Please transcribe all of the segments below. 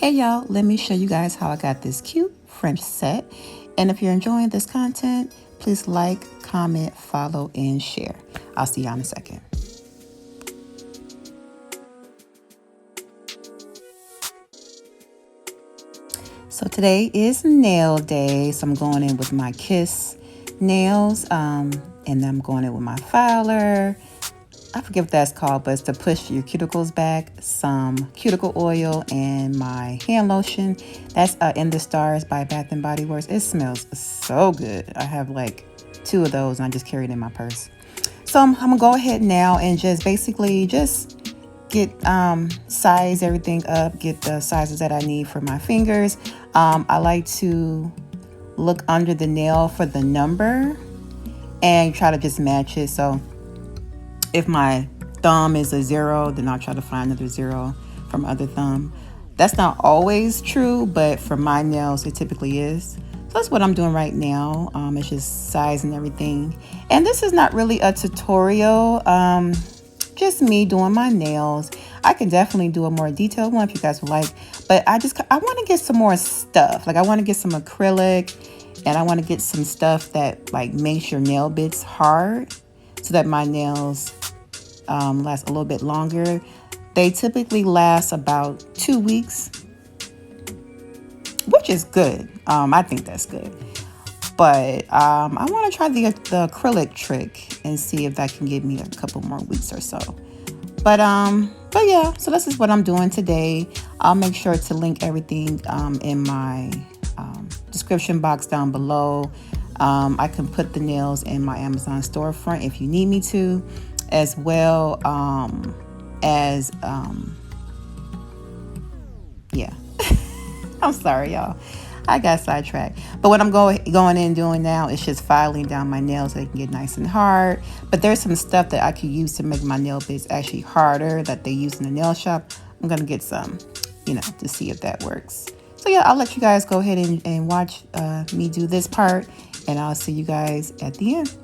Hey y'all, let me show you guys how I got this cute French set. And if you're enjoying this content, please like, comment, follow, and share. I'll see y'all in a second. So today is nail day, so I'm going in with my Kiss nails, and then I'm going in with my filer. I forget what that's called, but it's to push your cuticles back, some cuticle oil, and my hand lotion. That's In the Stars by Bath & Body Works. It smells so good. I have like 2 of those, and I just carried it in my purse. So I'm going to go ahead now and just basically just get size everything up, get the sizes that I need for my fingers. I like to look under the nail for the number and try to just match it. So if my thumb is a 0, then I'll try to find another 0 from other thumb. That's not always true, but for my nails, it typically is. So that's what I'm doing right now. It's just sizing everything. And this is not really a tutorial, just me doing my nails. I can definitely do a more detailed one if you guys would like, but I want to get some more stuff. Like I want to get some acrylic, and I want to get some stuff that like makes your nail bits hard so that my nails last a little bit longer. They typically last about 2 weeks, which is good. I think that's good. But I want to try the acrylic trick and see if that can give me a couple more weeks or so. But yeah, so this is what I'm doing today. I'll make sure to link everything in my description box down below. I can put the nails in my Amazon storefront if you need me to, as well as yeah. I'm sorry, y'all. I got sidetracked. But what I'm going in and doing now is just filing down my nails so they can get nice and hard. But there's some stuff that I could use to make my nail bits actually harder that they use in the nail shop. I'm going to get some, to see if that works. So yeah, I'll let you guys go ahead and watch me do this part. And I'll see you guys at the end.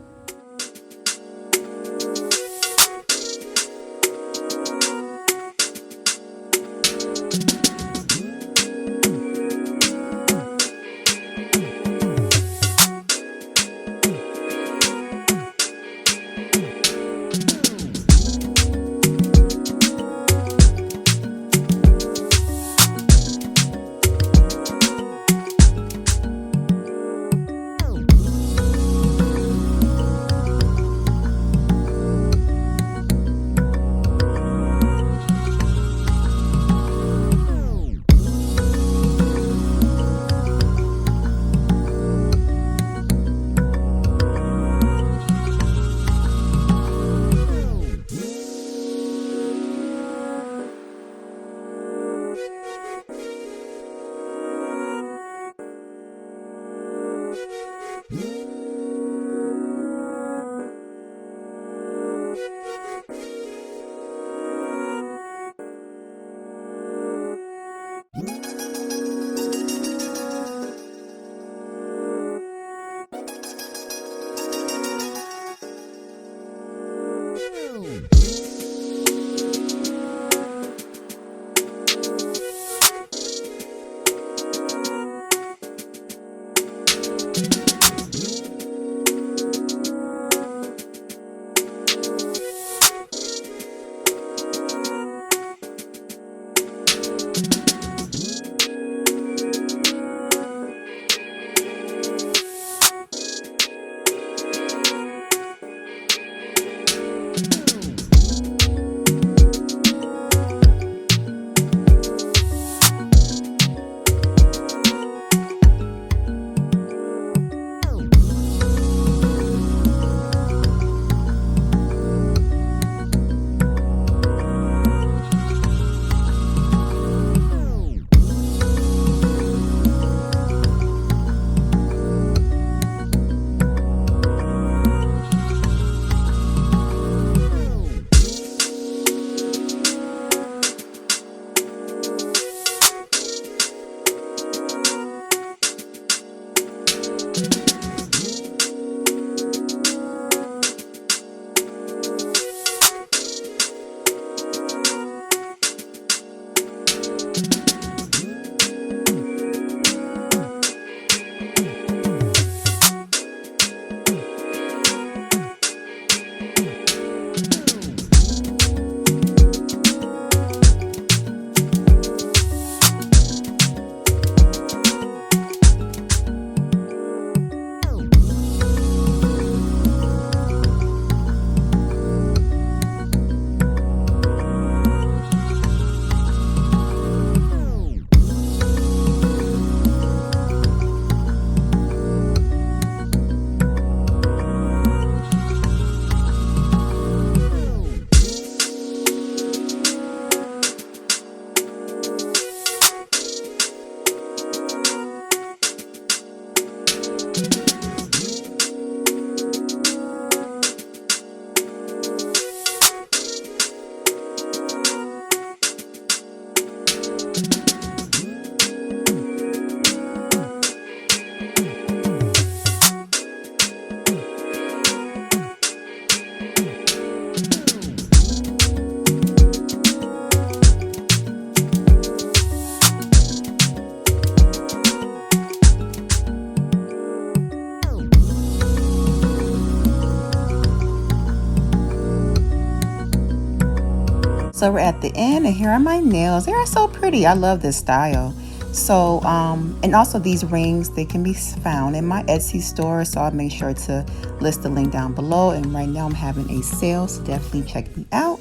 So we're at the end, and here are my nails. They are so pretty. I love this style. So, and also these rings, they can be found in my Etsy store. So I'll make sure to list the link down below. And right now I'm having a sale, so definitely check me out.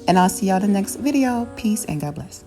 And I'll see y'all in the next video. Peace and God bless.